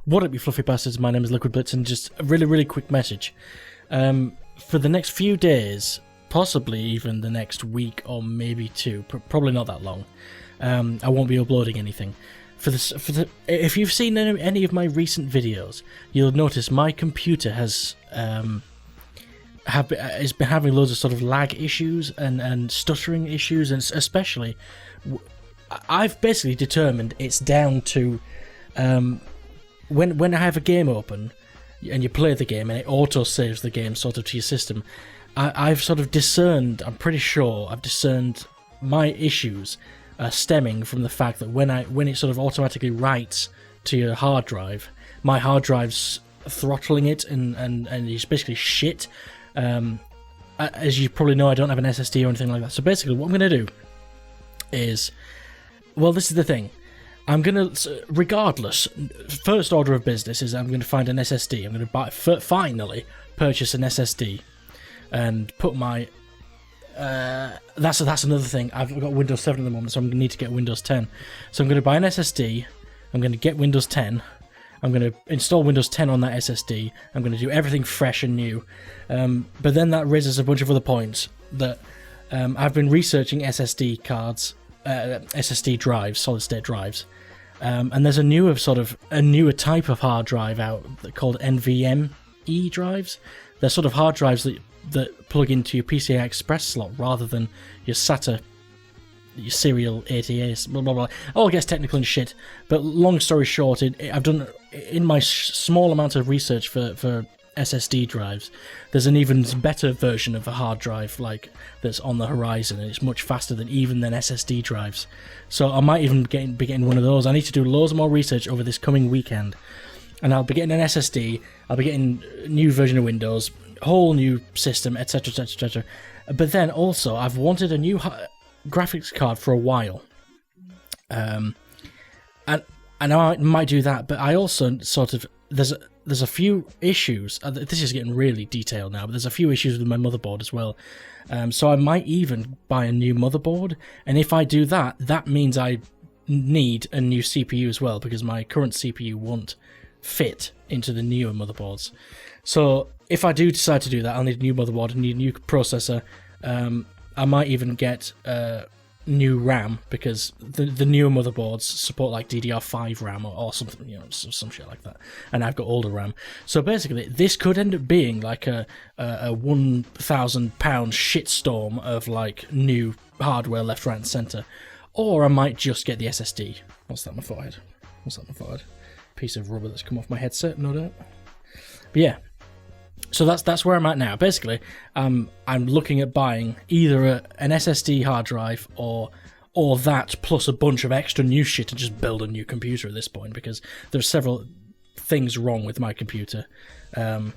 What up, you fluffy bastards? My name is Liquid Blitz, and just a really, really quick message. For the next few days, possibly even the next week or maybe two, probably not that long, I won't be uploading anything. If you've seen any of my recent videos, you'll notice my computer has been having loads of sort of lag issues and stuttering issues, and especially, I've basically determined it's down to when I have a game open and you play the game and it auto saves the game sort of to your system. I've sort of discerned, I'm pretty sure I've discerned my issues stemming from the fact that when it sort of automatically writes to your hard drive, my hard drive's throttling it and it's basically shit. As you probably know, I don't have an SSD or anything like that. So basically what I'm going to do is, well, this is the thing. I'm going to, regardless, first order of business is I'm going to find an SSD. I'm going to finally purchase an SSD and put my... that's another thing. I've got Windows 7 at the moment, so I'm going to need to get Windows 10. So I'm going to buy an SSD. I'm going to get Windows 10. I'm going to install Windows 10 on that SSD. I'm going to do everything fresh and new. But then that raises a bunch of other points that I've been researching SSD cards, SSD drives, solid-state drives. And there's a newer type of hard drive out called NVMe drives. They're sort of hard drives that plug into your PCI Express slot rather than your SATA, your serial ATA, blah blah blah. It all gets technical and shit. But long story short, I've done in my small amount of research for SSD drives. There's an even better version of a hard drive that's on the horizon, and it's much faster than SSD drives. So I might even be getting one of those. I need to do loads more research over this coming weekend, and I'll be getting an SSD. I'll be getting a new version of Windows, whole new system, etc, etc, etc. But then also I've wanted a new graphics card for a while, and I might do that. But I also sort of there's a few issues. This is getting really detailed now, but there's a few issues with my motherboard as well. So I might even buy a new motherboard, and if I do that, that means I need a new CPU as well, because my current CPU won't fit into the newer motherboards. So if I do decide to do that, I'll need a new motherboard, I need a new processor. I might even get new RAM, because the newer motherboards support like DDR5 RAM or something, some shit like that, and I've got older RAM. So basically this could end up being like a £1,000 shitstorm of like new hardware left, right and centre, or I might just get the SSD. What's that on my forehead? Piece of rubber that's come off my headset, no doubt. But yeah, so that's where I'm at now. Basically, I'm looking at buying either an SSD hard drive or that plus a bunch of extra new shit and just build a new computer at this point, because there's several things wrong with my computer. I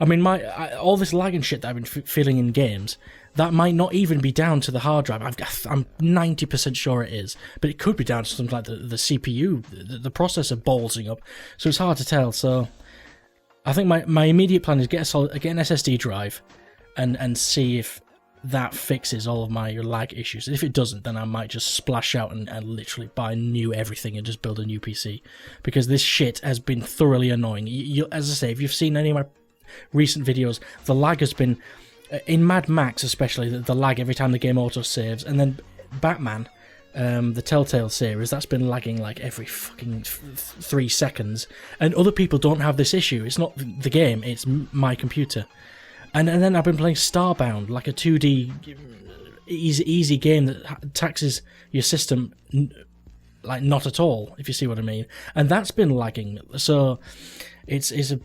mean, all this lag and shit that I've been feeling in games, that might not even be down to the hard drive. I'm 90% sure it is, but it could be down to something like the CPU, the processor ballsing up. So it's hard to tell. So I think my immediate plan is get an SSD drive and see if that fixes all of my lag issues. If it doesn't, then I might just splash out and literally buy new everything and just build a new PC, because this shit has been thoroughly annoying. As I say, if you've seen any of my recent videos, the lag has been, in Mad Max especially, the lag every time the game auto saves, and then Batman, the Telltale series, that's been lagging like every fucking 3 seconds, and other people don't have this issue. It's not the game, it's my computer. And then I've been playing Starbound, like a 2D easy game that taxes your system like not at all, if you see what I mean, and that's been lagging. So it's a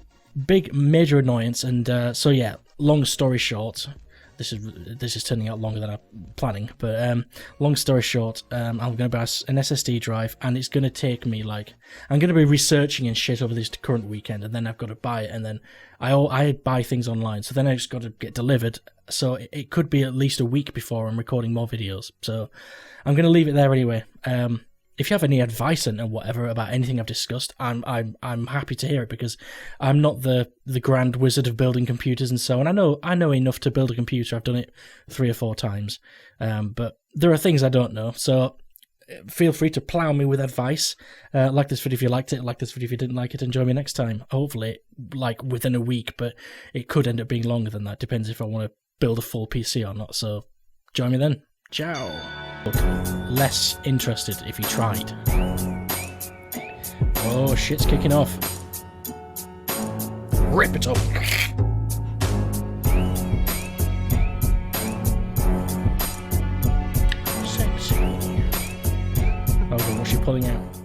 big major annoyance. And so yeah, long story short, this is turning out longer than I'm planning, but long story short, I'm going to buy an SSD drive, and it's going to take me I'm going to be researching and shit over this current weekend, and then I've got to buy it, and then I buy things online, so then I just got to get delivered, so it could be at least a week before I'm recording more videos. So I'm going to leave it there anyway. If you have any advice and whatever about anything I've discussed, I'm happy to hear it, because I'm not the grand wizard of building computers and so on. I know enough to build a computer. I've done it 3 or 4 times, but there are things I don't know. So feel free to plow me with advice. Like this video if you liked it, like this video if you didn't like it, and join me next time. Hopefully, like, within a week, but it could end up being longer than that. Depends if I want to build a full PC or not, so join me then. Ciao! Less interested if you tried. Oh, shit's kicking off. Rip it up! Sexy. Oh, what's she pulling out?